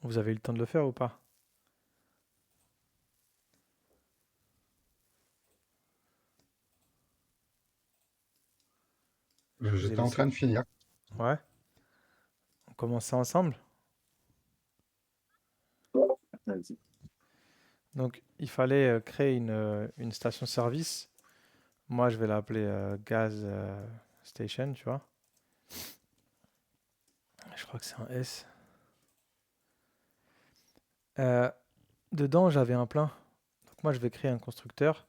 Vous avez eu le temps de le faire ou pas? Je vous ai J'étais en train laissé. de finir. Ouais. On commence ça ensemble. Vas-y. Donc, il fallait créer une station-service. Moi, je vais l'appeler Gas Station, tu vois. Je crois que c'est un S. Euh, Dedans, j'avais un plein. Donc, moi, je vais créer un constructeur.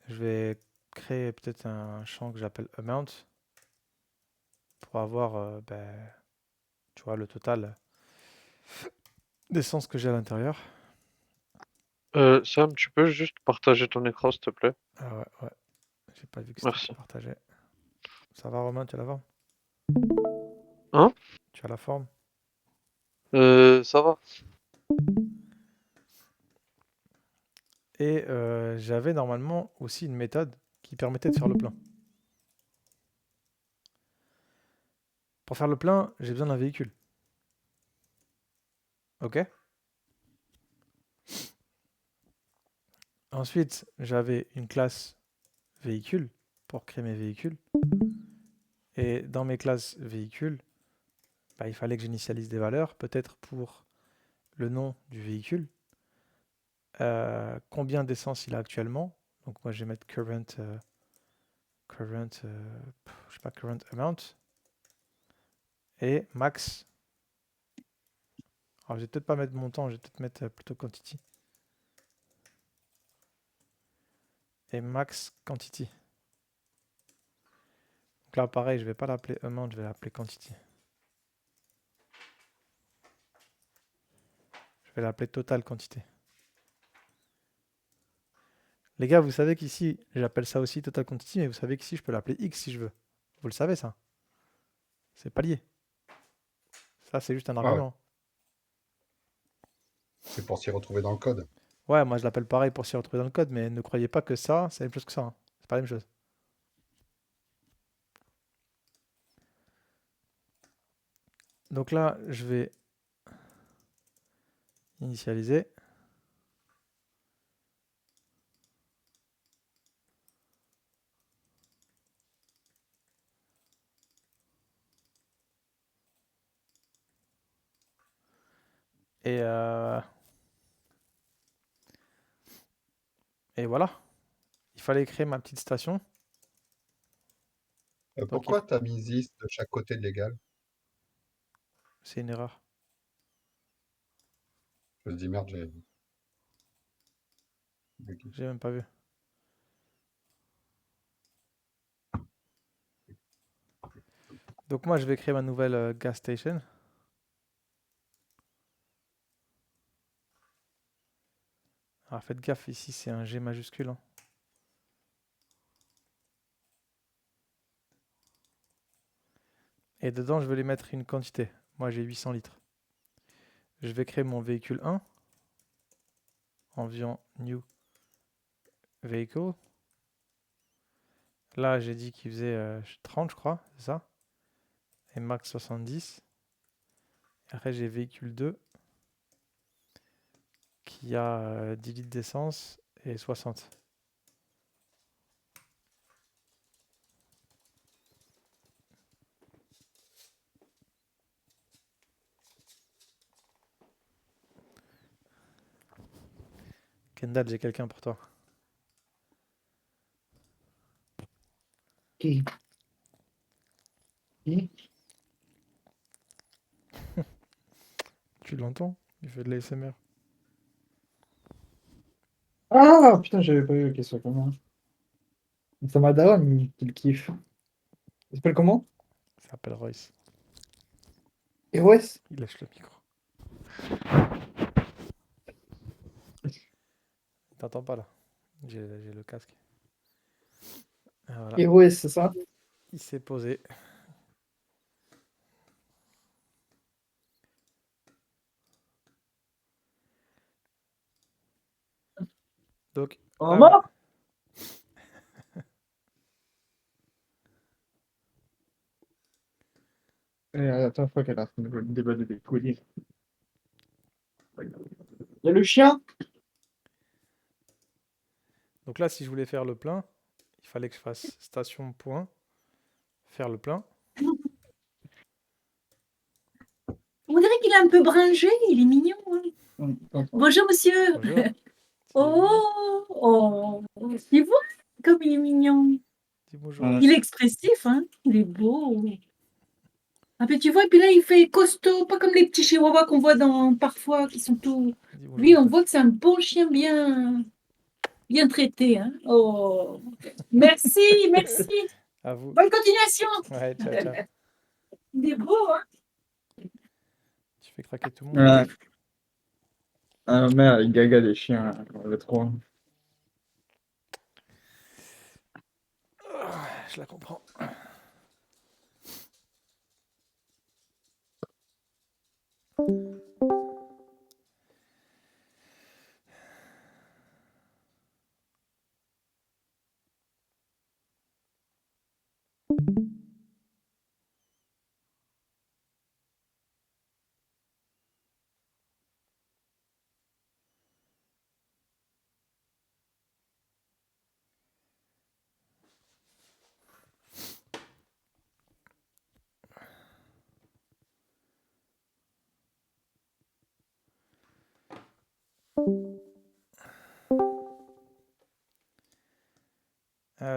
Je vais créer peut-être un champ que j'appelle Amount pour avoir, tu vois, le total d'essence que j'ai à l'intérieur. Sam, tu peux juste partager ton écran, s'il te plaît? Ah ouais, ouais. J'ai pas vu que c'était pas Merci. partagé. Ça va, Romain, tu as la forme? Hein? Tu as la forme? Ça va. Et j'avais normalement aussi une méthode qui permettait de faire le plein. Pour faire le plein, j'ai besoin d'un véhicule. Ok? Ensuite, j'avais une classe véhicule pour créer mes véhicules. Et dans mes classes véhicules, il fallait que j'initialise des valeurs, peut-être pour le nom du véhicule, combien d'essence il a actuellement. Donc moi, je vais mettre je sais pas, current amount et max. Alors, je vais peut-être pas mettre montant, je vais peut-être mettre plutôt quantity. Et max quantity. Donc là, pareil, je vais pas l'appeler amount, je vais l'appeler quantity. Je vais l'appeler total quantité. Les gars, vous savez qu'ici, j'appelle ça aussi total quantity, mais vous savez qu'ici, je peux l'appeler x si je veux. Vous le savez, ça? C'est pas lié. Ça, c'est juste un Ah ouais, argument. c'est pour s'y retrouver dans le code. Ouais, moi, je l'appelle pareil pour s'y retrouver dans le code, mais ne croyez pas que ça, c'est la même chose que ça, hein. C'est pas la même chose. Donc là, je vais initialiser. Et, euh, et voilà. Il fallait créer ma petite station. Donc, Pourquoi t'as mis this de chaque côté de l'égal? c'est une erreur. Je me dis merde, j'ai... J'ai même pas vu. Donc, moi, je vais créer ma nouvelle gas station. Alors, faites gaffe, ici, c'est un G majuscule, hein. Et dedans, je vais lui mettre une quantité. Moi, j'ai 800 litres. Je vais créer mon véhicule 1 en faisant new vehicle. Là, j'ai dit qu'il faisait 30, je crois, c'est ça? Et max 70. Et après, j'ai véhicule 2 qui a 10 litres d'essence et 60. Kendall, j'ai quelqu'un pour toi. Qui? Qui? Tu l'entends? Il fait de l'ASMR. Ah, putain, j'avais pas vu qu'elle soit comment. C'est ma daronne qui le kiffe. Il s'appelle comment? Il s'appelle Royce. Et ouais. Il lâche le micro. Il t'entend pas là. J'ai le casque. Ah, voilà. Et ouais, c'est ça. Il s'est posé. Donc, Maman? Et attends, je crois qu'elle est en train de débattre des couilles. Il y a le chien. Donc là, si je voulais faire le plein, il fallait que je fasse station point, faire le plein. On dirait qu'il est un peu bringé, il est mignon. Hein. Bonjour, monsieur. Bonjour. Oh, oh, tu vois comme il est mignon. Dis bonjour. Ouais. Il est expressif, hein. Il est beau. Ah, puis tu vois, et puis là, il fait costaud, pas comme les petits chihuahuas qu'on voit parfois, qui sont tout. Dis bonjour. Lui, on voit que c'est un bon chien bien traité. Hein. Oh, merci, merci. À vous. Bonne continuation. Ouais, ciao, ciao. Il est beau, hein. Tu fais craquer tout le monde. Ouais. Ah, merde, il gaga des chiens. Il est trop. Je la comprends.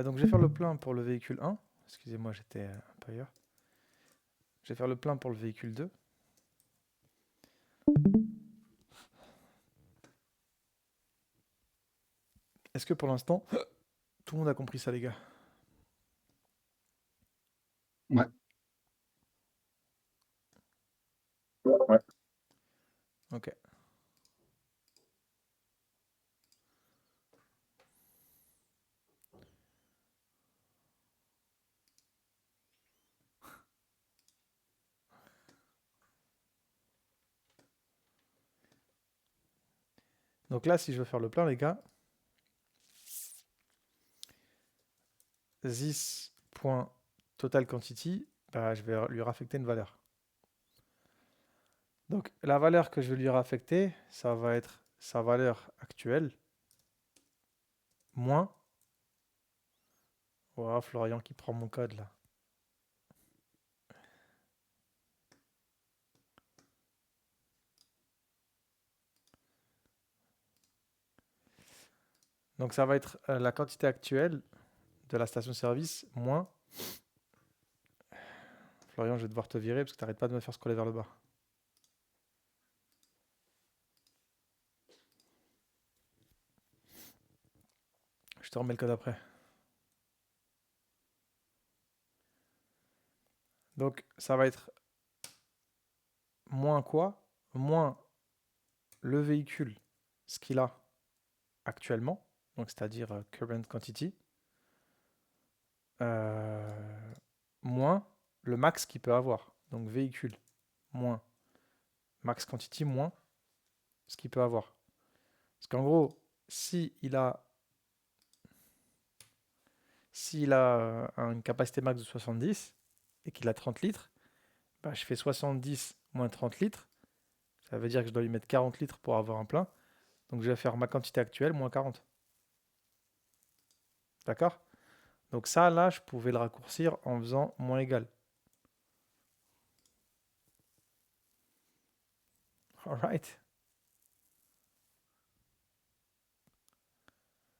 Donc je vais faire le plein pour le véhicule 1. Excusez-moi, j'étais un peu ailleurs. Je vais faire le plein pour le véhicule 2. Est-ce que pour l'instant, tout le monde a compris ça, les gars? Ouais. Ouais. Ok. Donc là, si je veux faire le plein, les gars, this.totalQuantity, bah, je vais lui raffecter une valeur. Donc la valeur que je vais lui raffecter, ça va être sa valeur actuelle, moins... Voilà, Florian qui prend mon code là. Donc ça va être la quantité actuelle de la station-service moins... Florian, je vais devoir te virer parce que tu n'arrêtes pas de me faire scroller vers le bas. Je te remets le code après. Donc ça va être moins quoi? Moins le véhicule, ce qu'il a actuellement, donc c'est-à-dire current quantity, moins le max qu'il peut avoir. Donc véhicule moins max quantity moins ce qu'il peut avoir. Parce qu'en gros, s'il a une capacité max de 70 et qu'il a 30 litres, bah, je fais 70 moins 30 litres. Ça veut dire que je dois lui mettre 40 litres pour avoir un plein. Donc je vais faire ma quantité actuelle moins 40. D'accord? Donc ça, là, je pouvais le raccourcir en faisant moins égal. Alright.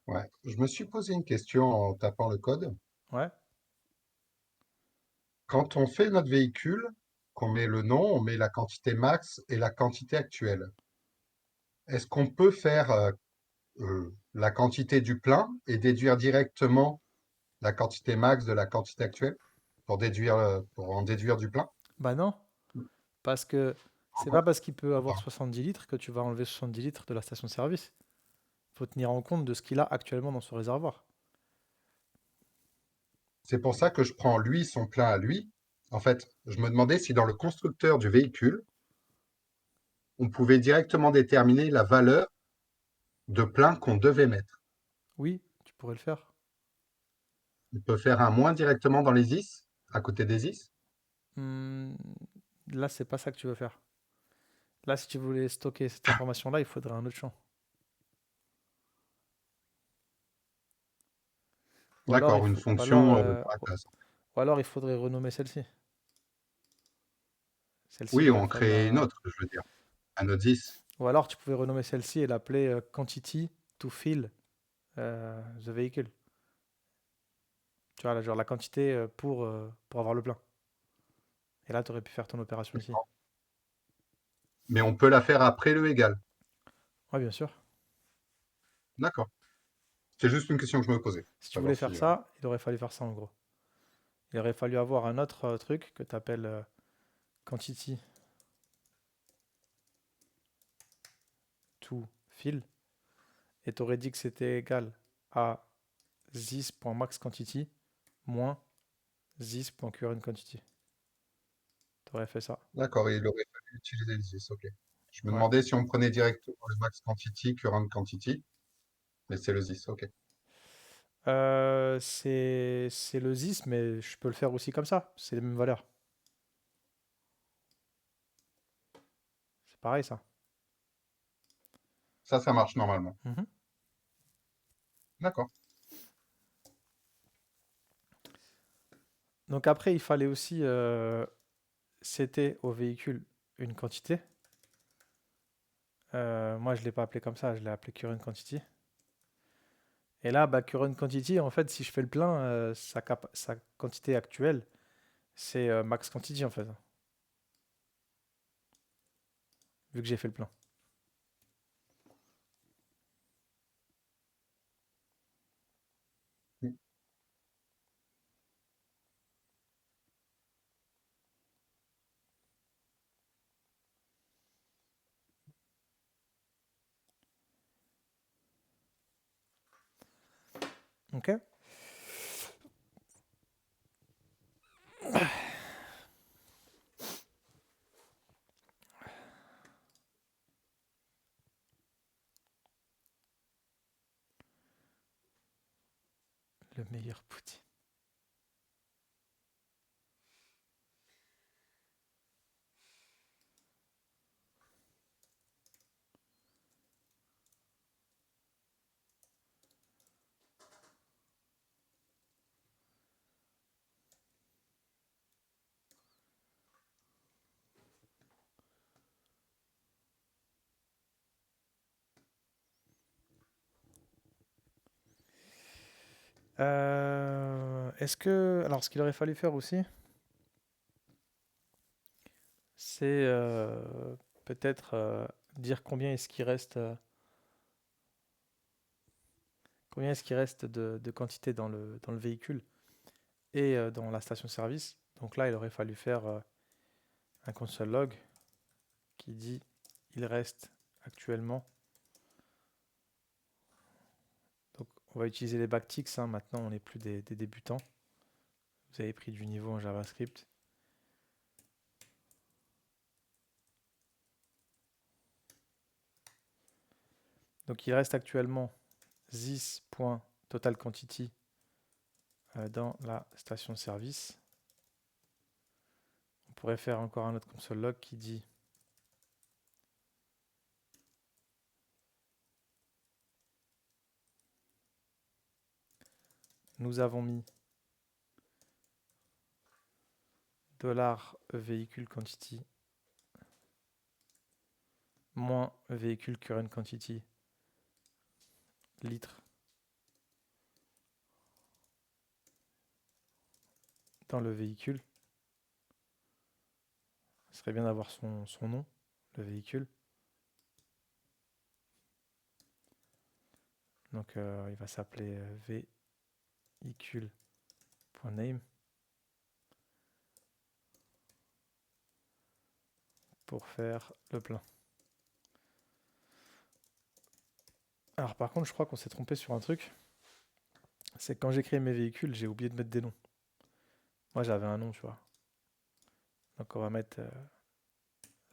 Ouais. Je me suis posé une question en tapant le code. Ouais. Quand on fait notre véhicule, qu'on met le nom, on met la quantité max et la quantité actuelle. Est-ce qu'on peut faire la quantité du plein et déduire directement la quantité max de la quantité actuelle pour en déduire du plein? Bah non, parce que c'est pas parce qu'il peut avoir Enfin, 70 litres que tu vas enlever 70 litres de la station-service. Il faut tenir en compte de ce qu'il a actuellement dans son réservoir. c'est pour ça que je prends lui, son plein à lui. En fait, je me demandais si dans le constructeur du véhicule, on pouvait directement déterminer la valeur de plein qu'on devait mettre. Oui, tu pourrais le faire. On peut faire un moins directement dans les is, à côté des is. Hmm, là, c'est pas ça que tu veux faire. Là, si tu voulais stocker cette information-là, il faudrait un autre champ. Ou alors, D'accord, une ou alors, fonction pas intéressante. ou alors il faudrait renommer celle-ci. Celle-ci, il Oui, aurait on fallu crée une autre, je veux dire. Un autre 10. Ou alors tu pouvais renommer celle-ci et l'appeler quantity to fill the vehicle. Tu vois, là, genre la quantité pour avoir le plein. Et là, tu aurais pu faire ton opération ici. D'accord. Mais on peut la faire après le égal. Oui, bien sûr. D'accord. C'est juste une question que je me posais. Si tu voulais Savoir faire si, ça, il aurait fallu faire ça en gros. Il aurait fallu avoir un autre truc que tu appelles quantity to fill. Et tu aurais dit que c'était égal à this.maxQuantity moins this.currentQuantity. Tu aurais fait ça. D'accord, il aurait fallu utiliser le 10, ok. Je me Ouais. demandais si on prenait directement le max quantity, current quantity, mais c'est le 10, ok. C'est le this, mais je peux le faire aussi comme ça. C'est les mêmes valeurs. C'est pareil, ça. Ça marche normalement. Mhm. D'accord. Donc après, il fallait aussi c'était au véhicule une quantité. Moi, je ne l'ai pas appelé comme ça, je l'ai appelé current quantity. Et là, bah, current quantity, en fait, si je fais le plein, sa quantité actuelle, c'est max quantity, en fait, vu que j'ai fait le plein. Mm. Ok? Le meilleur Poutine. Est-ce que... Alors, ce qu'il aurait fallu faire aussi, c'est peut-être dire combien est-ce qu'il reste, combien est-ce qu'il reste de quantité dans le véhicule et dans la station-service. Donc là, il aurait fallu faire un console log qui dit il reste actuellement. Donc on va utiliser les backticks, hein. Maintenant, on n'est plus des débutants. Vous avez pris du niveau en JavaScript. Donc il reste actuellement this.totalQuantity dans la station service. On pourrait faire encore un autre console log qui dit nous avons mis $véhicule quantity moins véhicule current quantity litres dans le véhicule. Ce serait bien d'avoir son nom, le véhicule. Donc il va s'appeler véhicule.name pour faire le plein. Alors par contre, je crois qu'on s'est trompé sur un truc. C'est que quand j'ai créé mes véhicules, j'ai oublié de mettre des noms. Moi j'avais un nom, tu vois. Donc on va mettre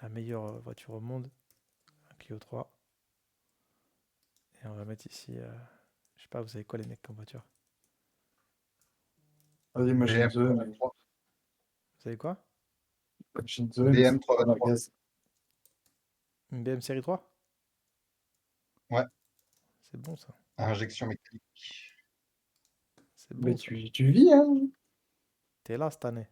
la meilleure voiture au monde, un Clio 3. Et on va mettre ici, je sais pas, vous savez quoi les mecs comme voiture? Vas-y, moi j'ai une zone. BM323. Vous savez quoi? J'ai une zone, c'est pas BM323. la gaz. Une BM série 3? Ouais, C'est bon ça. à injection mécanique. C'est Mais bon ça. tu vis, hein. T'es là cette année.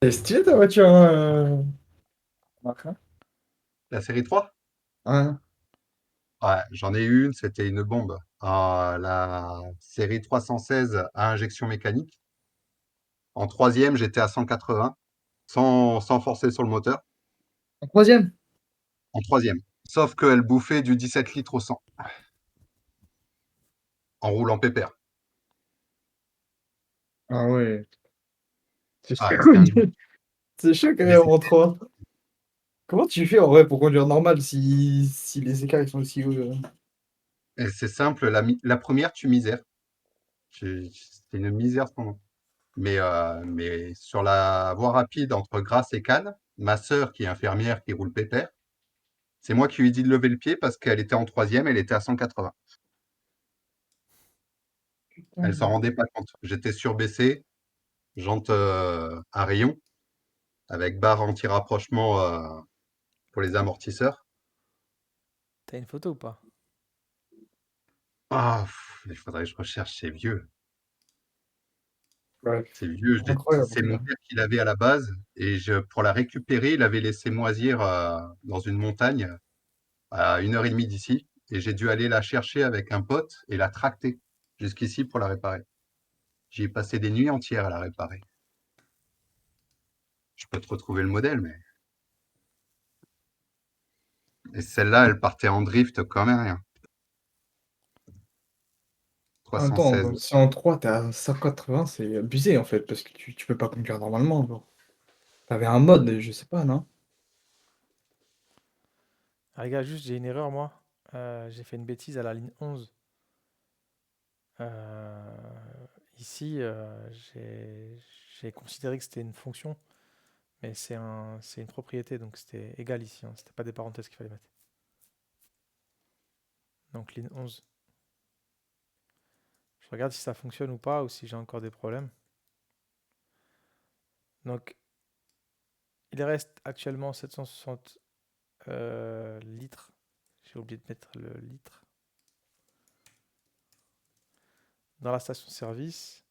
C'est stylé ta voiture, hein, Marc, hein. La série 3? Hein. Ouais, j'en ai eu une, c'était une bombe. La série 316 à injection mécanique. En troisième, j'étais à 180, sans forcer sur le moteur. En troisième? En troisième. Sauf qu'elle bouffait du 17 litres au 100, en roulant pépère. Ah ouais. C'est Ah, chaud. c'était un... C'est chaud quand Mais même en 3. Comment tu fais en vrai pour conduire normal si les écarts ils sont aussi hauts? c'est simple, la première, tu misères. C'était une misère ce moment. Mais sur la voie rapide entre Grasse et Cannes, ma sœur, qui est infirmière, qui roule pépère, c'est moi qui lui ai dit de lever le pied parce qu'elle était en troisième, elle était à 180. Elle s'en rendait pas compte. J'étais surbaissé, jante à rayon, avec barre anti-rapprochement pour les amortisseurs. T'as une photo ou pas? Ah, il faudrait que je recherche, c'est vieux. Ouais, C'est vieux. incroyable. C'est mon père qui l'avait à la base. Et pour la récupérer, il avait laissé moisir dans une montagne à 1 heure et demie d'ici. Et j'ai dû aller la chercher avec un pote et la tracter jusqu'ici pour la réparer. J'y ai passé des nuits entières à la réparer. Je peux te retrouver le modèle, mais. Et celle-là, elle partait en drift comme rien. En même 316. temps, si en 3 t'es à 180, c'est abusé en fait, parce que tu peux pas conduire normalement, genre. T'avais un mode, je sais pas, non? Ah, les gars, juste j'ai une erreur moi. J'ai fait une bêtise à la ligne 11. Ici, j'ai considéré que c'était une fonction, mais c'est une propriété, donc c'était égal ici, hein. C'était pas des parenthèses qu'il fallait mettre. Donc ligne 11. Je regarde si ça fonctionne ou pas, ou si j'ai encore des problèmes. Donc il reste actuellement 760 litres. J'ai oublié de mettre le litre. Dans la station-service,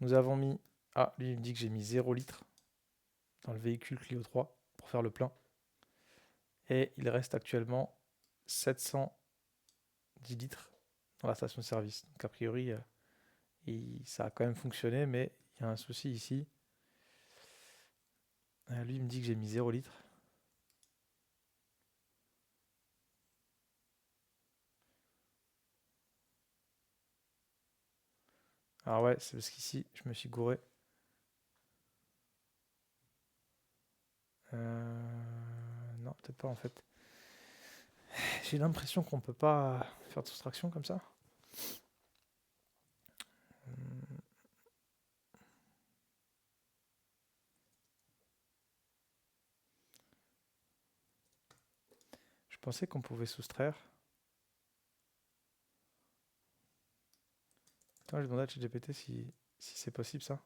nous avons mis... Ah, lui il me dit que j'ai mis 0 litre dans le véhicule Clio 3 pour faire le plein. Et il reste actuellement 710 litres dans la station-service. Donc a priori, ça a quand même fonctionné, mais il y a un souci ici. Lui il me dit que j'ai mis 0 litre. Alors ouais, c'est parce qu'ici, je me suis gouré. Non, peut-être pas en fait. J'ai l'impression qu'on peut pas faire de soustraction comme ça. Je pensais qu'on pouvait soustraire. Attends, je vais demander à ChatGPT si c'est possible ça.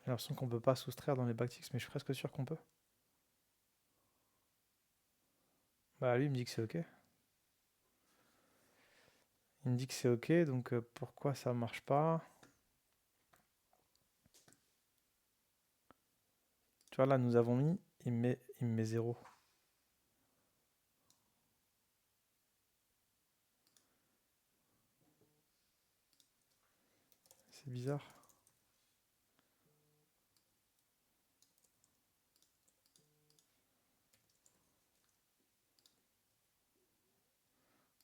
J'ai l'impression qu'on peut pas soustraire dans les backticks, mais je suis presque sûr qu'on peut. Bah lui il me dit que c'est ok. Il me dit que c'est ok, donc pourquoi ça marche pas? Tu vois là nous avons mis, il me met 0. C'est bizarre.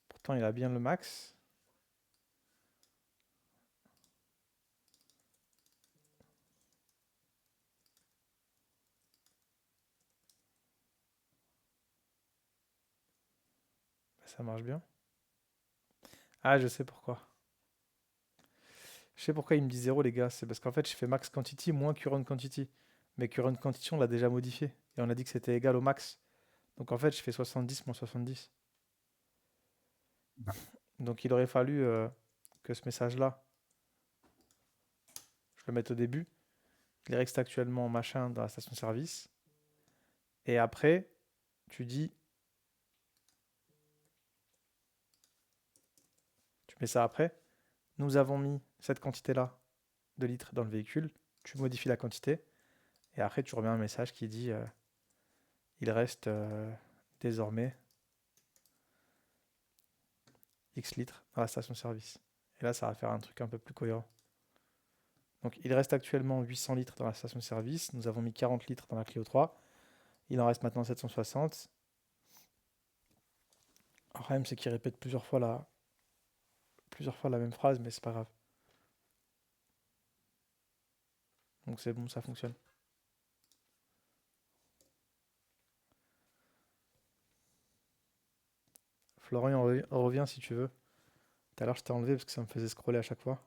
Pourtant il a bien le max. ça marche bien. Ah, je sais pourquoi. Je sais pourquoi il me dit 0, les gars. C'est parce qu'en fait, je fais max quantity moins current quantity. Mais current quantity, on l'a déjà modifié. Et on a dit que c'était égal au max. Donc en fait, je fais 70 moins 70. Donc il aurait fallu que ce message-là, je le mette au début. Il reste actuellement machin dans la station service. Et après, tu dis, tu mets ça après. Nous avons mis cette quantité-là de litres dans le véhicule. Tu modifies la quantité. Et après, tu remets un message qui dit il reste désormais X litres dans la station-service. Et là, ça va faire un truc un peu plus cohérent. Donc, il reste actuellement 800 litres dans la station-service. Nous avons mis 40 litres dans la Clio 3. Il en reste maintenant 760. Le problème, c'est qu'il répète plusieurs fois la même phrase, mais c'est pas grave. Donc, c'est bon, ça fonctionne. Florian, reviens si tu veux. Tout à l'heure, je t'ai enlevé parce que ça me faisait scroller à chaque fois.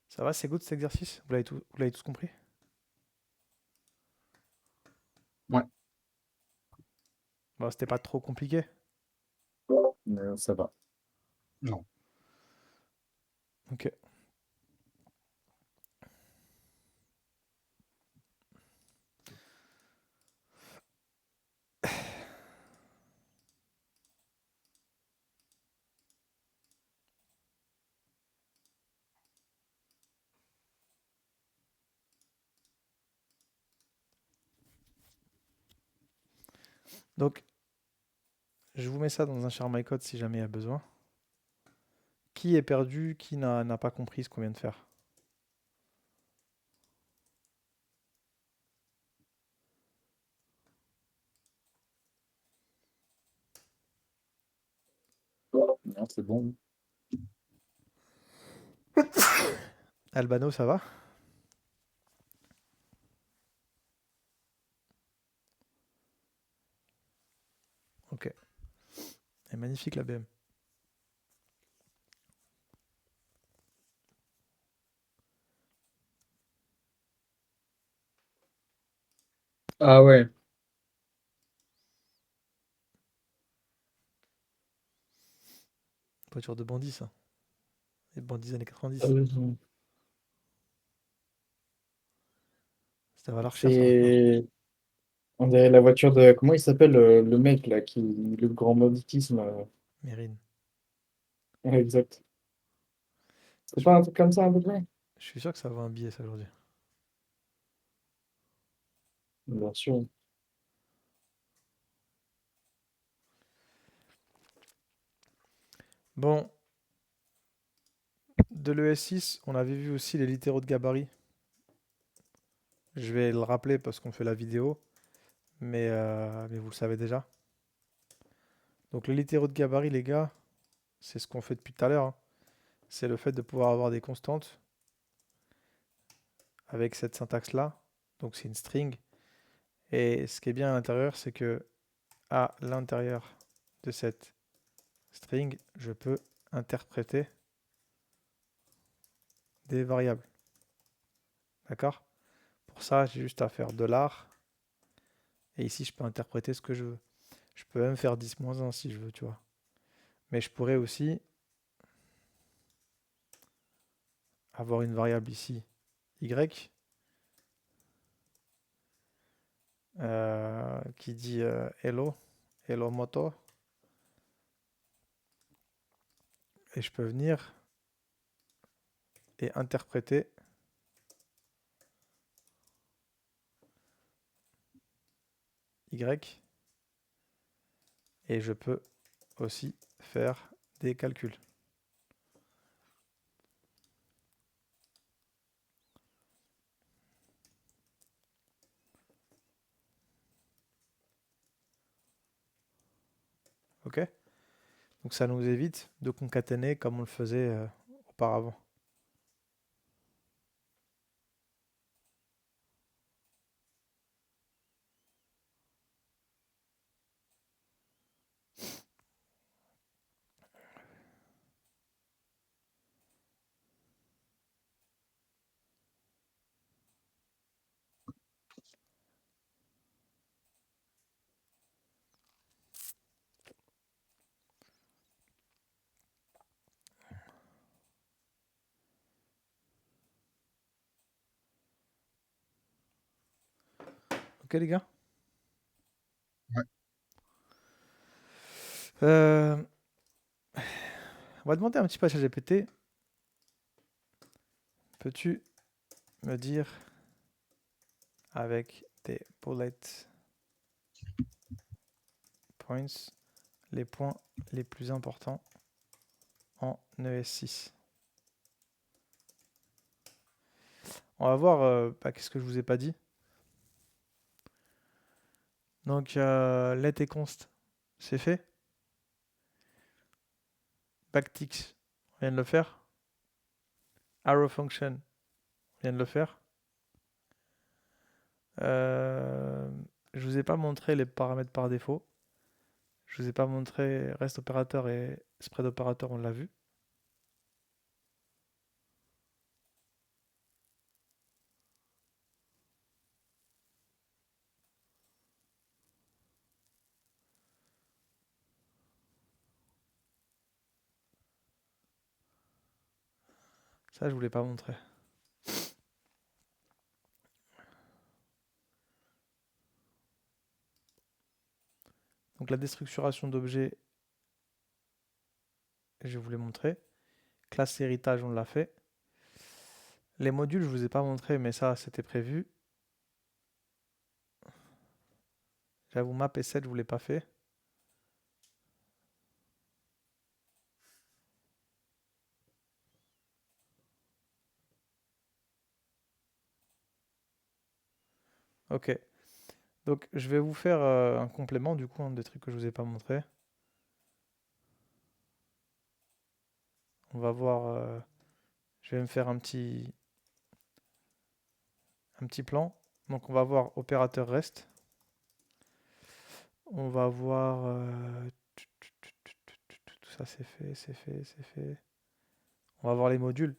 Ça va, c'est good cet exercice? Vous l'avez tous compris? Ouais. Bon, c'était pas trop compliqué. Ça va. Non. Ok. Donc, je vous mets ça dans un share my code si jamais il y a besoin. Qui est perdu? Qui n'a pas compris ce qu'on vient de faire? Non, c'est bon. Albano, ça va? Ok. Elle est magnifique la BM. Ah ouais. Voiture de bandit, ça. Les bandits des années 90. Euh, C'était à la recherche, ça maintenant. C'est. On dirait la voiture de. Comment il s'appelle le mec là qui. Le grand banditisme. Mérine. Ouais, exact. C'est Je, pas un truc comme ça à peu près? je suis sûr que ça vaut un billet, ça, aujourd'hui. Bien sûr. Bon, de l'ES6, on avait vu aussi les littéraux de gabarit. Je vais le rappeler parce qu'on fait la vidéo, mais vous le savez déjà. Donc les littéraux de gabarit, les gars, c'est ce qu'on fait depuis tout à l'heure, hein. C'est le fait de pouvoir avoir des constantes avec cette syntaxe-là. Donc c'est une string. Et ce qui est bien à l'intérieur, c'est que à l'intérieur de cette string, je peux interpréter des variables. D'accord? Pour ça, j'ai juste à faire $. Et ici, je peux interpréter ce que je veux. Je peux même faire 10-1 si je veux, tu vois. Mais je pourrais aussi avoir une variable ici Y qui dit hello, hello moto. Et je peux venir et interpréter Y. Et je peux aussi faire des calculs. Ok? Donc ça nous évite de concaténer comme on le faisait auparavant. Ok les gars? Ouais. On va demander un petit peu à ChatGPT. Peux-tu me dire avec des bullet points les points les plus importants en ES6? On va voir qu'est-ce que je vous ai pas dit. Donc let et const, c'est fait. Backticks, on vient de le faire. Arrow function, on vient de le faire. Je vous ai pas montré les paramètres par défaut. Je vous ai pas montré rest opérateur et spread opérateur, on l'a vu. Ça, je voulais pas montrer. Donc la déstructuration d'objets, je vous l'ai montré. Classe héritage, on l'a fait. Les modules, je vous ai pas montré, mais ça, c'était prévu. J'avoue, map et set, je vous l'ai pas fait. Ok. Donc, je vais vous faire un complément, du coup, des trucs que je vous ai pas montré. On va voir. Je vais me faire un petit plan. Donc, on va voir opérateur rest. On va voir. Tout ça, c'est fait, c'est fait, c'est fait. On va voir les modules.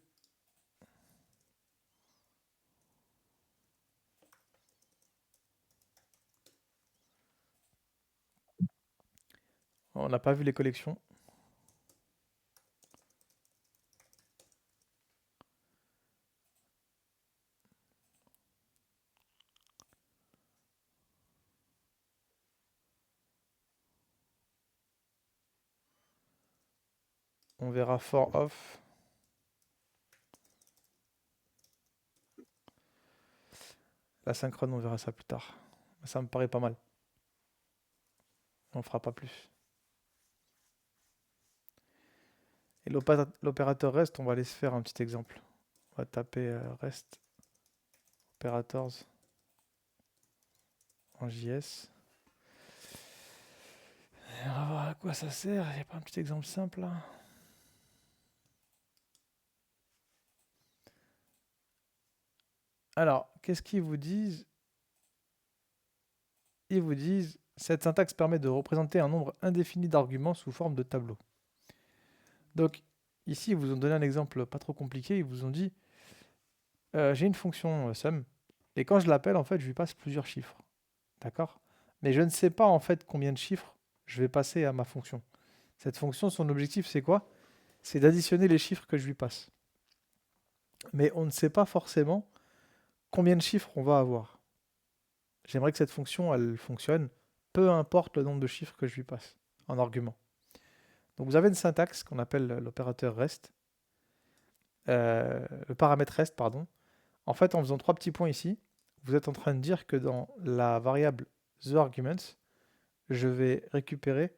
On n'a pas vu les collections. On verra for off. La synchrone, on verra ça plus tard. Ça me paraît pas mal. On fera pas plus. Et l'opérateur rest, on va aller se faire un petit exemple. On va taper rest operators en JS. Et on va voir à quoi ça sert. Il n'y a pas un petit exemple simple là? Alors, qu'est-ce qu'ils vous disent? Ils vous disent, cette syntaxe permet de représenter un nombre indéfini d'arguments sous forme de tableau. Donc, ici, ils vous ont donné un exemple pas trop compliqué. Ils vous ont dit, j'ai une fonction sum, et quand je l'appelle, en fait, je lui passe plusieurs chiffres. D'accord? Mais je ne sais pas, en fait, combien de chiffres je vais passer à ma fonction. Cette fonction, son objectif, c'est quoi? C'est d'additionner les chiffres que je lui passe. Mais on ne sait pas forcément combien de chiffres on va avoir. J'aimerais que cette fonction, elle fonctionne, peu importe le nombre de chiffres que je lui passe en argument. Donc vous avez une syntaxe qu'on appelle l'opérateur rest, le paramètre rest, pardon. En fait, en faisant 3 petits points ici, vous êtes en train de dire que dans la variable TheArguments, je vais récupérer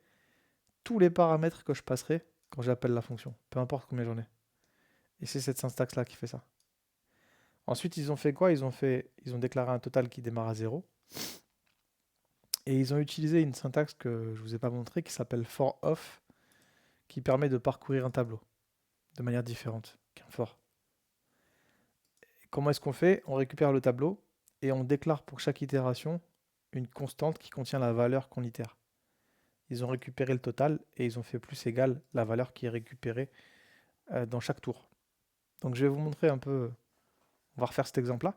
tous les paramètres que je passerai quand j'appelle la fonction, peu importe combien j'en ai. Et c'est cette syntaxe-là qui fait ça. Ensuite, ils ont fait quoi? Ils ont déclaré un total qui démarre à 0. Et ils ont utilisé une syntaxe que je ne vous ai pas montrée qui s'appelle for_of, qui permet de parcourir un tableau de manière différente qu'un for. Et comment est-ce qu'on fait? On récupère le tableau et on déclare pour chaque itération une constante qui contient la valeur qu'on itère. Ils ont récupéré le total et ils ont fait plus égal la valeur qui est récupérée dans chaque tour. Donc je vais vous montrer un peu, on va refaire cet exemple-là.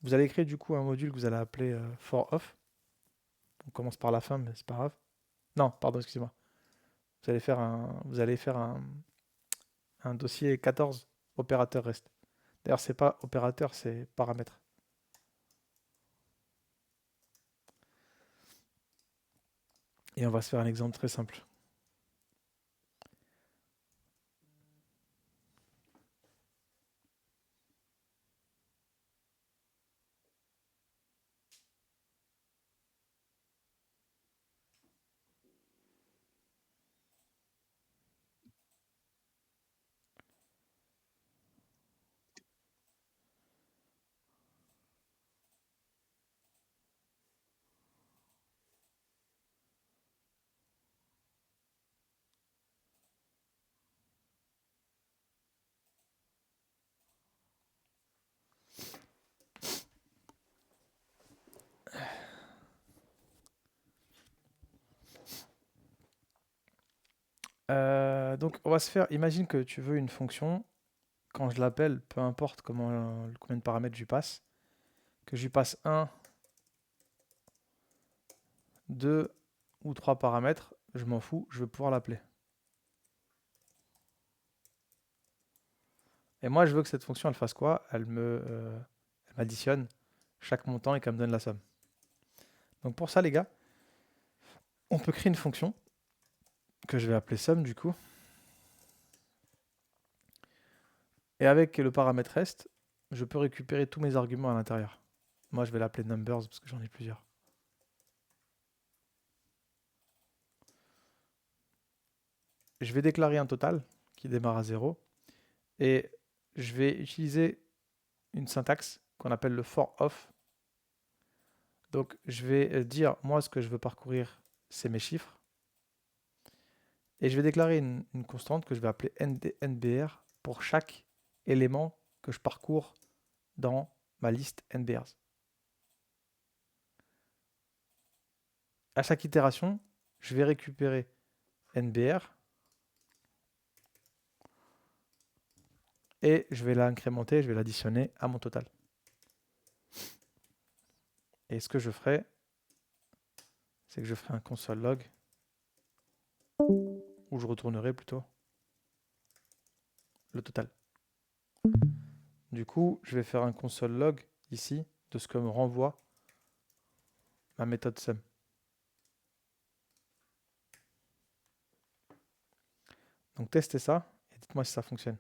Vous allez créer du coup un module que vous allez appeler for_of. On commence par la fin, mais c'est pas grave. Non, pardon, excusez-moi. Vous allez faire un dossier 14 opérateur rest. D'ailleurs, c'est pas opérateur, c'est paramètre. Et on va se faire un exemple très simple. Donc, on va se faire. Imagine que tu veux une fonction. Quand je l'appelle, peu importe combien de paramètres je lui passe, que je lui passe 1, 2 ou 3 paramètres, je m'en fous, je vais pouvoir l'appeler. Et moi, je veux que cette fonction, elle fasse quoi? Elle m'additionne chaque montant et qu'elle me donne la somme. Donc pour ça, les gars, on peut créer une fonction que je vais appeler somme du coup. Et avec le paramètre rest, je peux récupérer tous mes arguments à l'intérieur. Moi, je vais l'appeler numbers parce que j'en ai plusieurs. Je vais déclarer un total qui démarre à 0. Et je vais utiliser une syntaxe qu'on appelle le for_of. Donc, je vais dire, moi, ce que je veux parcourir, c'est mes chiffres. Et je vais déclarer une constante que je vais appeler NBR pour chaque élément que je parcours dans ma liste NBRs. À chaque itération, je vais récupérer NBR et je vais l'incrémenter, je vais l'additionner à mon total. Et ce que je ferai, c'est que je ferai un console log, où je retournerai plutôt le total. Du coup, je vais faire un console log ici de ce que me renvoie ma méthode sum. Donc testez ça et dites-moi si ça fonctionne.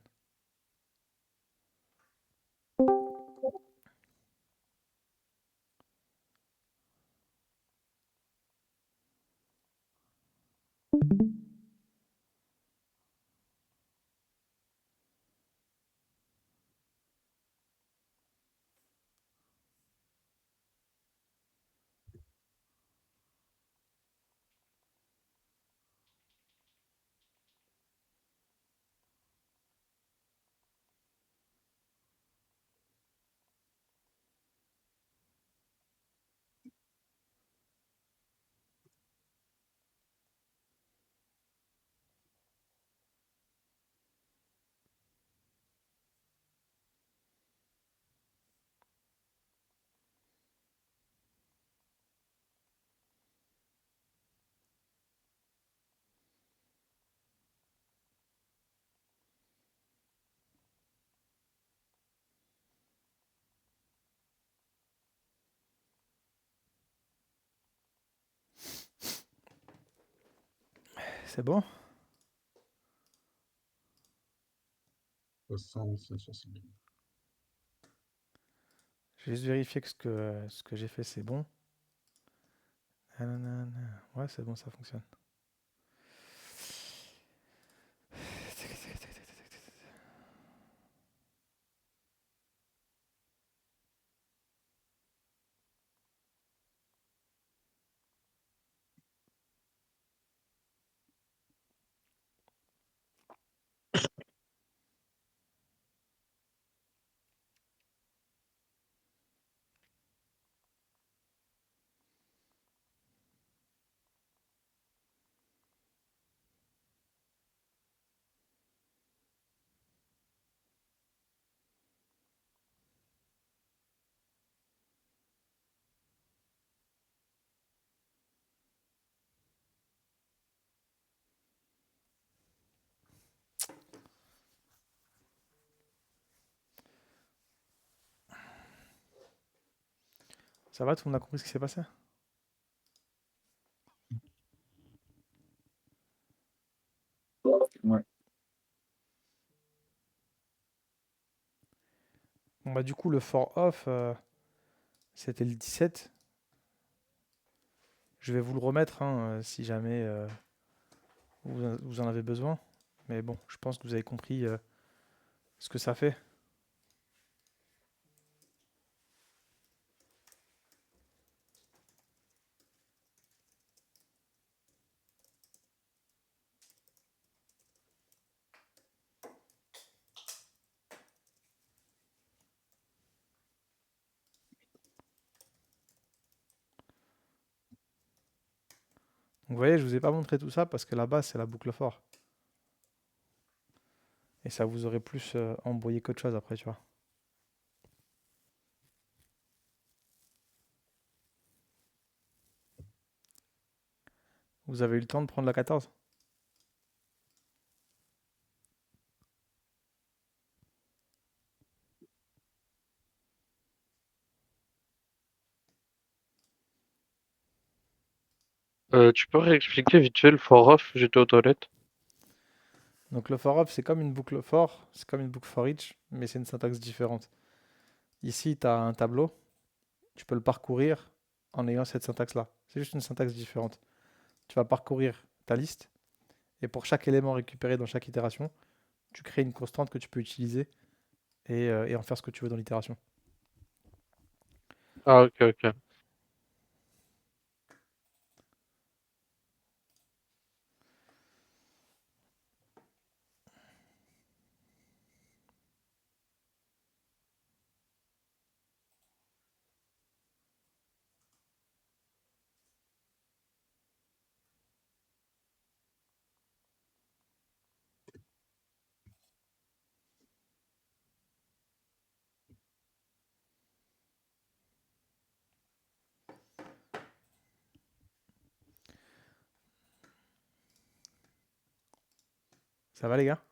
C'est bon? 60, 160. Je vais juste vérifier que ce que j'ai fait, c'est bon. Nanana. Ouais, c'est bon, ça fonctionne. Ça va, tout le monde a compris ce qui s'est passé? Ouais. Bon, bah, du coup, le for off, c'était le 17. Je vais vous le remettre hein, si jamais vous en avez besoin. Mais bon, je pense que vous avez compris ce que ça fait. Donc, vous voyez, je vous ai pas montré tout ça parce que la base, c'est la boucle for. Et ça vous aurait plus embrouillé qu'autre chose après, tu vois. Vous avez eu le temps de prendre la 14? Tu peux réexpliquer vite fait le for off, j'étais aux toilettes. Donc le for off, c'est comme une boucle for, c'est comme une boucle for each, mais c'est une syntaxe différente. Ici, tu as un tableau, tu peux le parcourir en ayant cette syntaxe-là. C'est juste une syntaxe différente. Tu vas parcourir ta liste, et pour chaque élément récupéré dans chaque itération, tu crées une constante que tu peux utiliser et en faire ce que tu veux dans l'itération. Ah, ok, ok. Ça va les gars?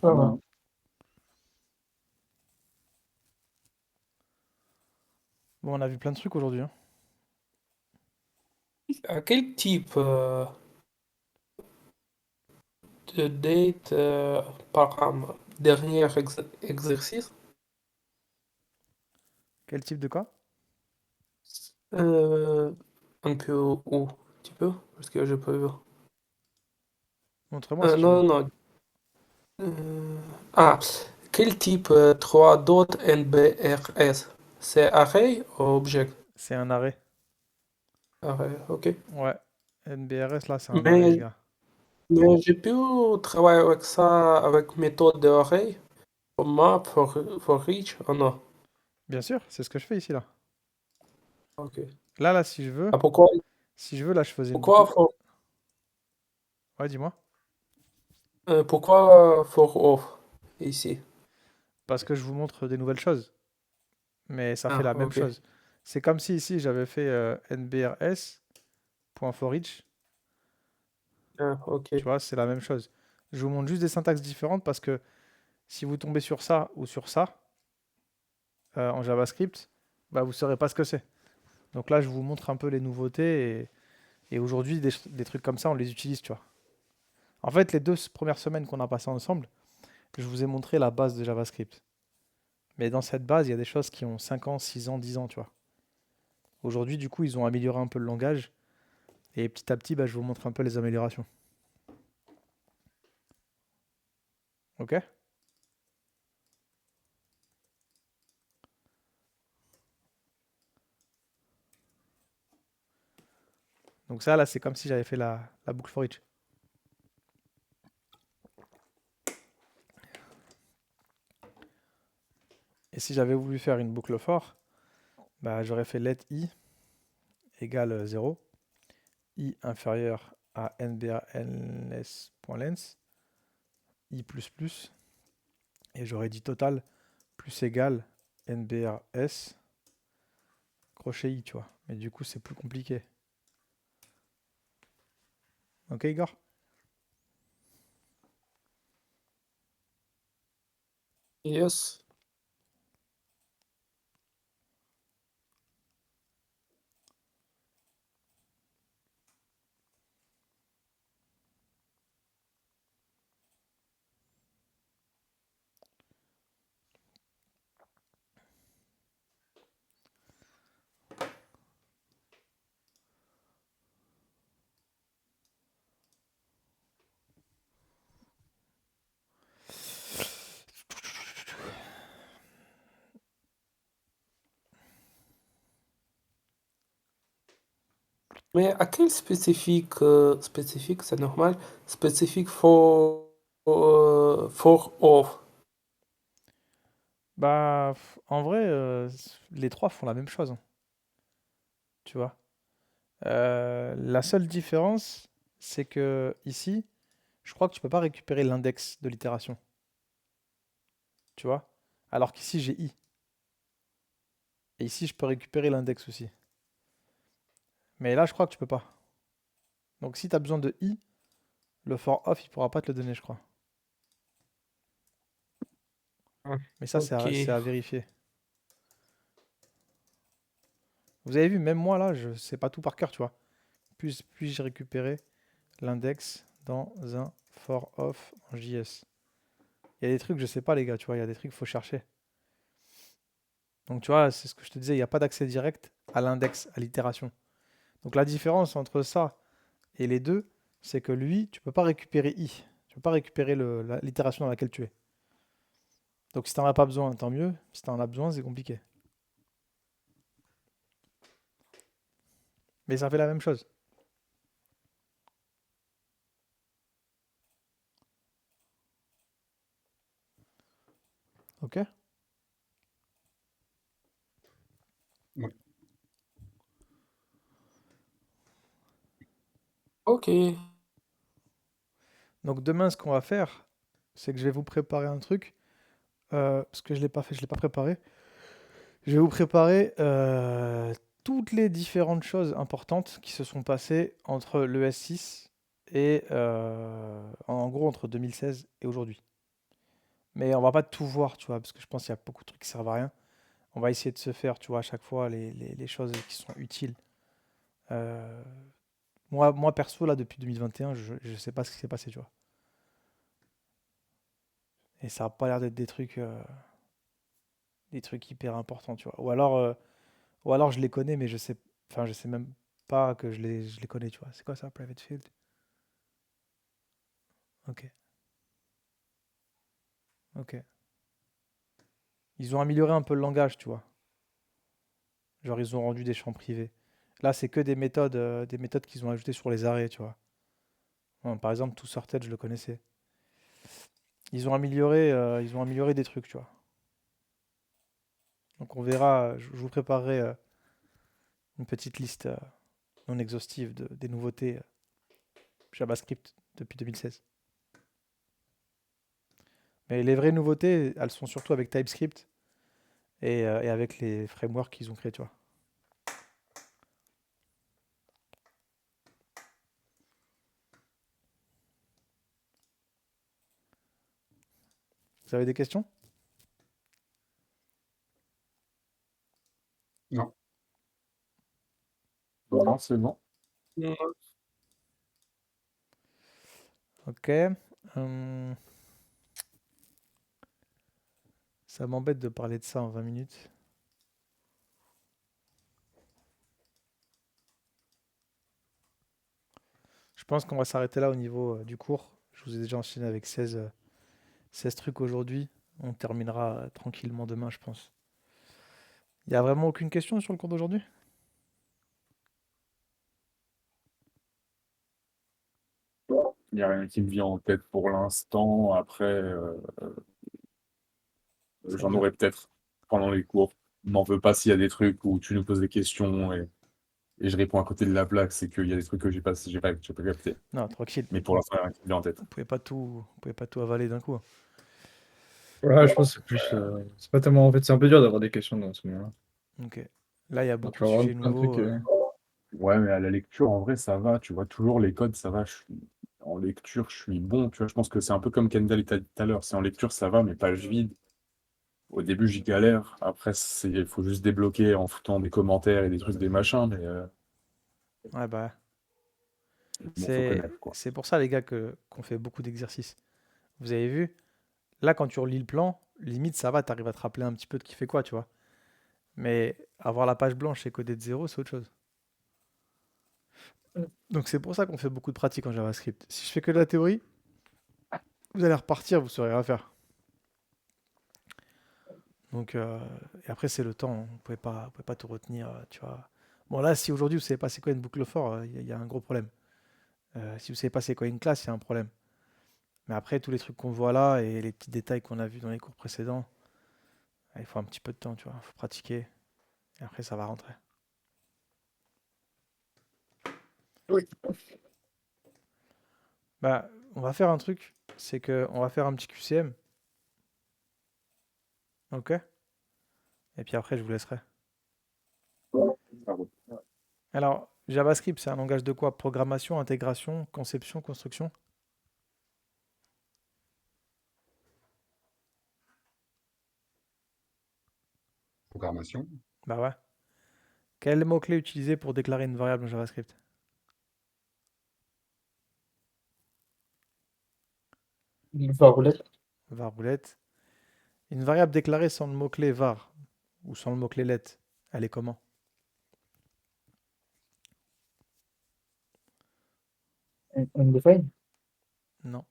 Ça va. Bon, on a vu plein de trucs aujourd'hui, hein. À quel type de date par dernier exercice? Quel type de quoi? Euh, un peu où? Tu peux? Parce que je peux voir. Montre-moi si tu veux. Non, non. Euh, ah, quel type 3 dot NBRS? C'est array ou object? C'est un arrêt. Array, ok. Ouais. NBRS, là, c'est un arrêt, les Mais, gars. mais j'ai pu travailler avec ça, avec méthode de array, for map, for each, ou non? Bien sûr, c'est ce que je fais ici, là. Ok. Là, si je veux, Ah, pourquoi, là, je faisais une boucle. pourquoi for, Ouais, dis-moi. pourquoi for off ici? Parce que je vous montre des nouvelles choses, mais ça fait Ah, la même ok. chose. C'est comme si ici, j'avais fait NBRS.forEach. Ah, ok. Tu vois, c'est la même chose. Je vous montre juste des syntaxes différentes parce que si vous tombez sur ça ou sur ça en JavaScript, bah, vous ne saurez pas ce que c'est. Donc là, je vous montre un peu les nouveautés et aujourd'hui, des trucs comme ça, on les utilise, tu vois. En fait, les 2 premières semaines qu'on a passées ensemble, je vous ai montré la base de JavaScript. Mais dans cette base, il y a des choses qui ont 5 ans, 6 ans, 10 ans, tu vois. Aujourd'hui, du coup, ils ont amélioré un peu le langage. Et petit à petit, bah, je vous montre un peu les améliorations. Ok? Donc ça, là, c'est comme si j'avais fait la boucle for each. Et si j'avais voulu faire une boucle for, bah, j'aurais fait let i égale 0, i inférieur à nbrs.length, i++, et j'aurais dit total plus égal nbrs crochet i, tu vois. Mais du coup, c'est plus compliqué. Ok, Igor? Yes. Mais à quel spécifique, c'est normal, spécifique for off. Bah, en vrai, les trois font la même chose, hein, tu vois. La seule différence, c'est que ici, je crois que tu peux pas récupérer l'index de l'itération, tu vois. Alors qu'ici, j'ai i. Et ici, je peux récupérer l'index aussi. Mais là, je crois que tu peux pas. Donc si tu as besoin de i, le for off, il pourra pas te le donner, je crois. Ah, Mais ça, ok. c'est à vérifier. Vous avez vu, même moi, là, je sais pas tout par cœur, tu vois. Puis-je récupérer l'index dans un for off en JS? Il y a des trucs, je sais pas, les gars, tu vois. Il y a des trucs, faut chercher. Donc, tu vois, c'est ce que je te disais, il n'y a pas d'accès direct à l'index, à l'itération. Donc, la différence entre ça et les deux, c'est que lui, tu peux pas récupérer i. Tu peux pas récupérer l'itération dans laquelle tu es. Donc, si tu n'en as pas besoin, tant mieux. Si tu en as besoin, c'est compliqué. Mais ça fait la même chose. Ok? Ouais. Ok. Donc, demain, ce qu'on va faire, c'est que je vais vous préparer un truc. Parce que je l'ai pas fait, je l'ai pas préparé. Je vais vous préparer toutes les différentes choses importantes qui se sont passées entre le S6 et en gros entre 2016 et aujourd'hui. Mais on va pas tout voir, tu vois, parce que je pense qu'il y a beaucoup de trucs qui servent à rien. On va essayer de se faire, tu vois, à chaque fois les choses qui sont utiles. Euh, moi, perso, là, depuis 2021, je sais pas ce qui s'est passé, tu vois. Et ça a pas l'air d'être des trucs hyper importants, tu vois. Ou alors je les connais, mais enfin, je sais même pas que je les connais, tu vois. C'est quoi ça, private field? Ok, ok. Ils ont amélioré un peu le langage, tu vois. Genre, ils ont rendu des champs privés. Là, c'est que des méthodes qu'ils ont ajoutées sur les arrêts, tu vois. Bon, par exemple, ToSorted, je le connaissais. Ils ont amélioré des trucs, tu vois. Donc, on verra. Je vous préparerai une petite liste non exhaustive des nouveautés JavaScript depuis 2016. Mais les vraies nouveautés, elles sont surtout avec TypeScript et avec les frameworks qu'ils ont créés, tu vois. Vous avez des questions? Non. Non, c'est bon. Ok. Ça m'embête de parler de ça en 20 minutes. Je pense qu'on va s'arrêter là au niveau du cours. Je vous ai déjà enchaîné avec 16 trucs aujourd'hui. On terminera tranquillement demain, je pense. Il n'y a vraiment aucune question sur le cours d'aujourd'hui? Il n'y a rien qui me vient en tête pour l'instant. Après, Ça j'en vous a- aurai peut-être pendant les cours. M'en veux pas s'il y a des trucs où tu nous poses des questions et je réponds à côté de la plaque, c'est qu'il y a des trucs que j'ai pas capté. Non, tranquille. Mais pour l'instant, il n'y a rien qui me vient en tête. Vous pouvez pas tout avaler d'un coup. Ouais, je pense que c'est plus. C'est pas tellement. En fait, c'est un peu dur d'avoir des questions dans ce moment-là. Ok. Là, il y a Tu beaucoup vas de avoir sujets plein de trucs. nouveaux. Ouais, mais à la lecture, en vrai, ça va. Tu vois, toujours les codes, ça va. En lecture, je suis bon. Tu vois, je pense que c'est un peu comme Kendall t'a dit tout à l'heure. C'est en lecture, ça va, mais page vide. Au début, j'y galère. Après, il faut juste débloquer en foutant des commentaires et des trucs, des machins. Mais Ouais, bah, bon, faut c'est connaître, quoi. c'est pour ça, les gars, qu'on fait beaucoup d'exercices. Vous avez vu? Là, quand tu relis le plan, limite, ça va, t'arrives à te rappeler un petit peu de qui fait quoi, tu vois. Mais avoir la page blanche et coder de zéro, c'est autre chose. Donc c'est pour ça qu'on fait beaucoup de pratiques en JavaScript. Si je fais que de la théorie, vous allez repartir, vous saurez rien faire. Donc, et après, c'est le temps. Vous pouvez pas tout retenir, tu vois. Bon, là, si aujourd'hui, vous savez pas c'est quoi une boucle for, il y a un gros problème. Si vous savez pas c'est quoi une classe, il y a un problème. Mais après, tous les trucs qu'on voit là et les petits détails qu'on a vus dans les cours précédents, il faut un petit peu de temps, tu vois. Il faut pratiquer. Et après, ça va rentrer. Oui. Bah, on va faire un truc. C'est que on va faire un petit QCM. Ok? Et puis après, je vous laisserai. Pardon. Alors, JavaScript, c'est un langage de quoi? Programmation, intégration, conception, construction? Programmation. Bah ouais. Quel est le mot-clé utilisé pour déclarer une variable en JavaScript? Var roulette. Var roulette. Une variable déclarée sans le mot-clé var ou sans le mot-clé let, elle est comment? Undefined. Non.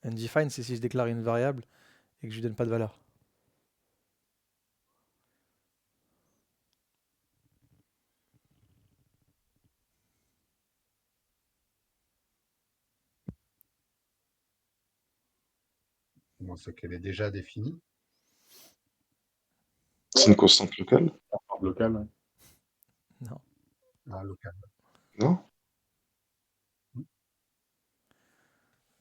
Undefined, c'est si je déclare une variable et que je lui donne pas de valeur. Comment c'est qu'elle est déjà définie? C'est une constante locale? Hors local, ouais. Non. Ah, local. Non?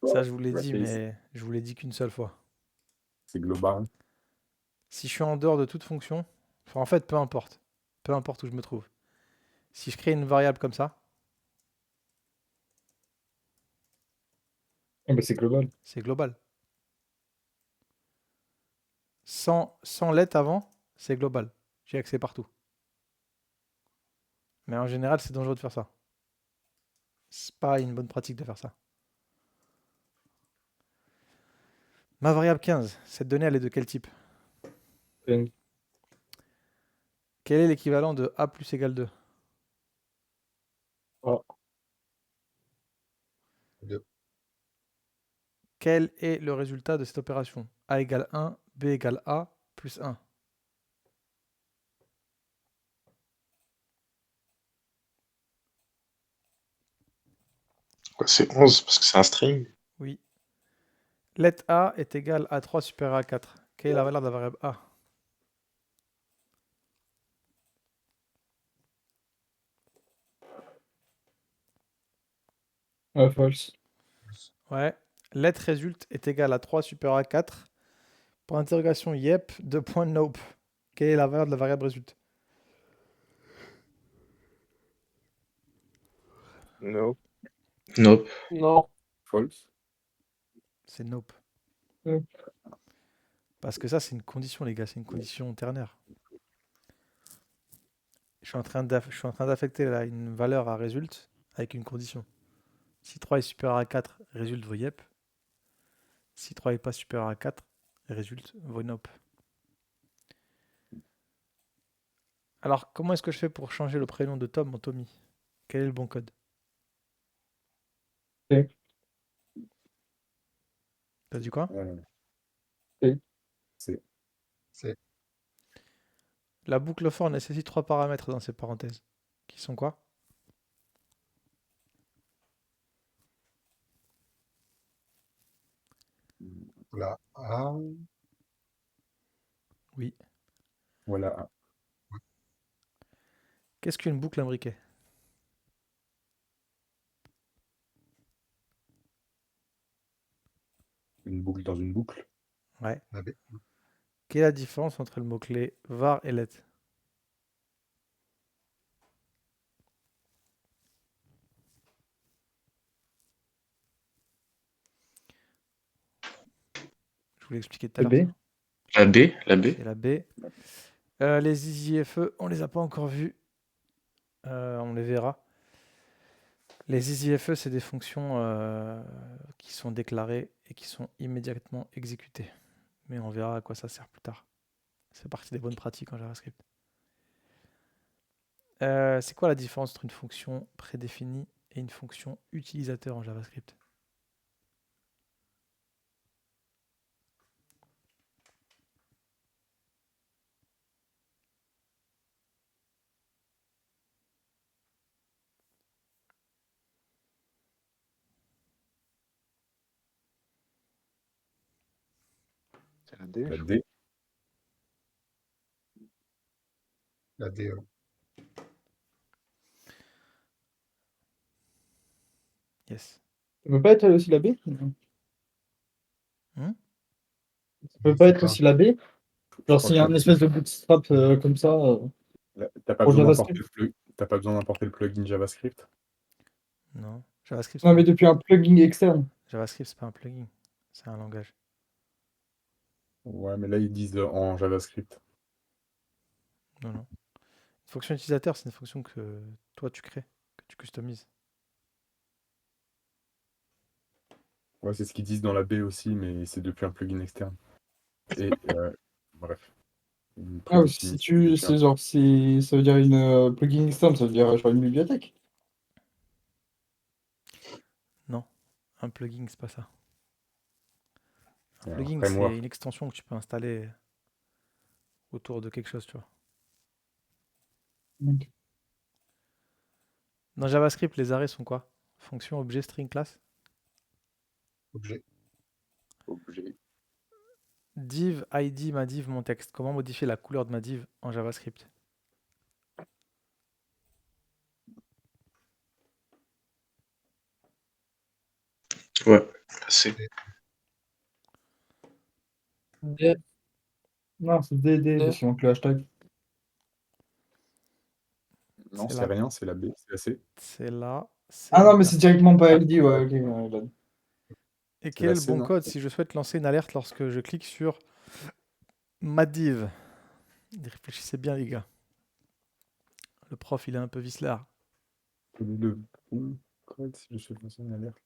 Ça, je vous l'ai dit, Brackets, mais je vous l'ai dit qu'une seule fois. c'est global. Si je suis en dehors de toute fonction, enfin, en fait, peu importe. Peu importe où je me trouve. Si je crée une variable comme ça, Ah, bah, c'est global. c'est global. Sans let avant, c'est global. J'ai accès partout. Mais en général, c'est dangereux de faire ça. C'est pas une bonne pratique de faire ça. Ma variable 15, cette donnée, elle est de quel type? Une- Quel est l'équivalent de a plus égale 2? Ah, Deux. Quel est le résultat de cette opération? A égale 1, B égale A, plus 1. Quoi, c'est 11 parce que c'est un string? Oui. Let A est égal à 3 supérieur à 4. Quelle est la valeur de la variable A? false. Ouais. Let résulte est égal à 3 supérieur à 4. Pour interrogation yep, 2 points nope. Quelle est la valeur de la variable résulte? Nope. Nope. Non. False. C'est nope. Mm. Parce que ça, c'est une condition, les gars. C'est une condition ternaire. Je suis en train d'affecter là une valeur à result avec une condition. Si 3 est supérieur à 4, résulte vaut yep. Si 3 est pas supérieur à 4, résulte vaut nope. Alors, comment est-ce que je fais pour changer le prénom de Tom en Tommy? Quel est le bon code? Ok. T'as dit quoi? Ok. C'est C'est La boucle for nécessite 3 paramètres dans ces parenthèses. Qui sont quoi? la A. Oui. voilà Qu'est-ce qu'une boucle imbriquée? une boucle dans une boucle. Ouais. La B. Quelle est la différence entre le mot-clé var et let? Je vous l'ai expliqué tout à Le l'heure. B. Ça. La B. C'est la B. Les IIFE, on les a pas encore vus. On les verra. Les IIFE, c'est des fonctions qui sont déclarées et qui sont immédiatement exécutées. Mais on verra à quoi ça sert plus tard. C'est partie des bonnes pratiques en JavaScript. C'est quoi la différence entre une fonction prédéfinie et une fonction utilisateur en JavaScript? C'est la D. La D. La DE. Yes. Ça peut pas être aussi la B? Hmm. Ça peut Je pas sais être pas. aussi la B? Je Genre crois s'il y a que un espèce de bootstrap comme ça t'as pas pour besoin d'importer JavaScript. t'as pas besoin d'importer le plugin JavaScript. Non. JavaScript, Non, mais depuis un plugin externe. JavaScript, c'est pas un plugin. C'est un langage. Ouais, mais là ils disent en JavaScript. Non, non. Une fonction utilisateur, c'est une fonction que toi tu crées, que tu customises. Ouais, c'est ce qu'ils disent dans la B aussi, mais c'est depuis un plugin externe. Et bref, une Ah, si prédéfinition tu. depuis un. C'est genre, si ça veut dire une plugin externe, ça veut dire genre une bibliothèque. Non. Un plugin, c'est pas ça. Un Un plugin, c'est framework. une extension que tu peux installer autour de quelque chose, tu vois. Donc, Dans JavaScript, les arrêts sont quoi? Fonction, objet, string, class. Objet. Objet. Div, id, ma div, mon texte. Comment modifier la couleur de ma div en JavaScript? Ouais. C'est. D. Non, c'est DD, parce qu'il manque le hashtag. Non, C'est c'est là. rien, c'est la B, c'est la C. C'est là. Ah non, là. mais c'est directement pas LD, ouais, Ouais, ok. Ouais, là. Et c'est quel est la le C, bon non? code si je souhaite lancer une alerte lorsque je clique sur ma div? Réfléchissez bien, les gars. Le prof, il est un peu vicelard. Le bon code, si je souhaite lancer une alerte.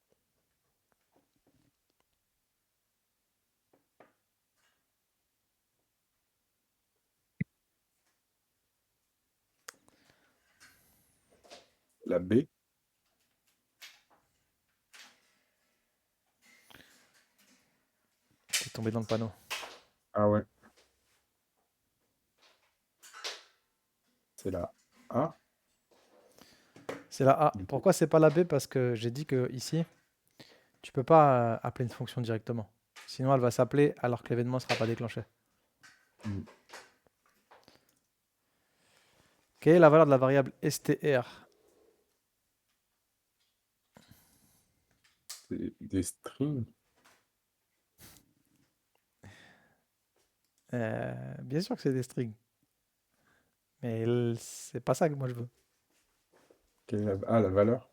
La B. T'es tombé dans le panneau. Ah ouais. C'est la A. C'est la A. Du coup. Pourquoi c'est pas la B? Parce que j'ai dit que ici, tu peux pas appeler une fonction directement. Sinon, elle va s'appeler alors que l'événement ne sera pas déclenché. Mm. Quelle est la valeur de la variable str? C'est des strings. Bien sûr que c'est des strings. Mais c'est pas ça que moi je veux. Quelle est la valeur.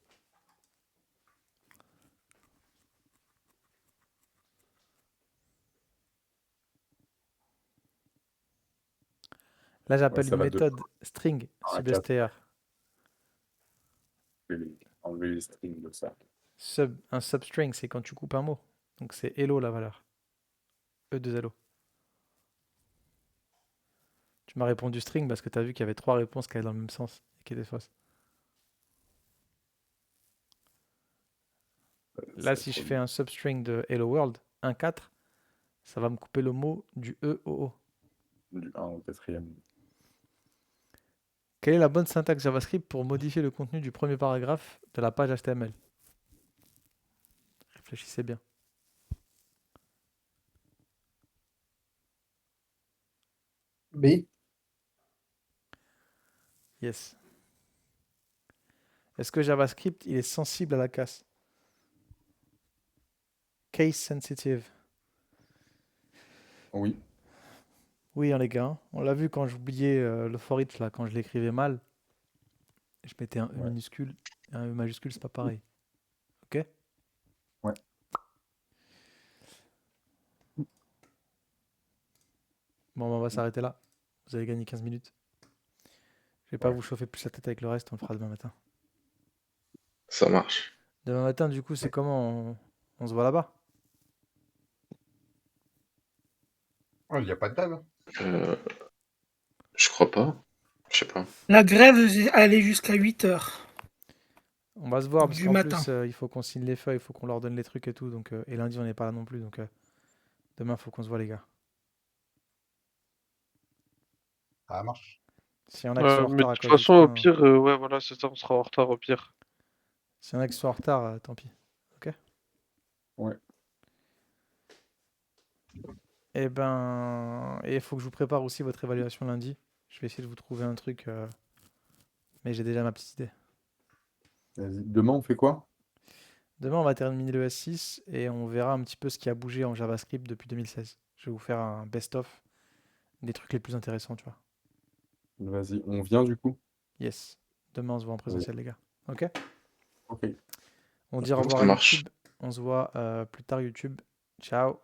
Là, Ouais, j'appelle ça une va de méthode string un à 4. substr. Enlever les strings de ça. Un substring, c'est quand tu coupes un mot. Donc c'est hello la valeur. E2LO. Tu m'as répondu string parce que tu as vu qu'il y avait 3 réponses qui allaient dans le même sens et qui étaient fausses. Là, C'est si je trop fais bien. un substring de hello world, 1,4, ça va me couper le mot du E au O. Du 1 au 4e. Quelle est la bonne syntaxe JavaScript pour modifier le contenu du premier paragraphe de la page HTML? Réfléchissez bien. B. Yes. Est-ce que JavaScript, il est sensible à la casse? Case sensitive. Oui. Oui, hein, les gars. Hein. On l'a vu quand j'oubliais le for each, là, quand je l'écrivais mal. Je mettais un E Ouais. minuscule et un E majuscule, c'est pas pareil. Ok? Ouais. Bon, on va s'arrêter là. Vous avez gagné 15 minutes. Je vais pas Ouais. vous chauffer plus la tête avec le reste, on le fera demain matin. Ça marche. Demain matin, du coup, c'est comment on se voit là-bas? Oh, il n'y a pas de date. Euh, je crois pas. Je sais pas. La grève, elle est jusqu'à 8 heures On va se voir parce du qu'en matin. plus, il faut qu'on signe les feuilles, il faut qu'on leur donne les trucs et tout. Donc, et lundi, on n'est pas là non plus. Donc, demain, il faut qu'on se voit, les gars. Ça marche. S'il y en a qui sont en Mais retard de à toute cause du façon, au train, pire, ouais, voilà, c'est ça, on sera en retard au pire. s'il y en a qui sont en retard, tant pis. Ok? Ouais. Et ben, et il faut que je vous prépare aussi votre évaluation lundi. Je vais essayer de vous trouver un truc, mais j'ai déjà ma petite idée. Vas-y. Demain, on fait quoi? Demain, on va terminer le S6 et on verra un petit peu ce qui a bougé en JavaScript depuis 2016. Je vais vous faire un best-of des trucs les plus intéressants, tu vois. Vas-y. On vient du coup? Yes. Demain, on se voit en Vas-y. présentiel, les gars. Ok? Ok. On dit au revoir Ça à marche. YouTube. On se voit plus tard, YouTube. Ciao.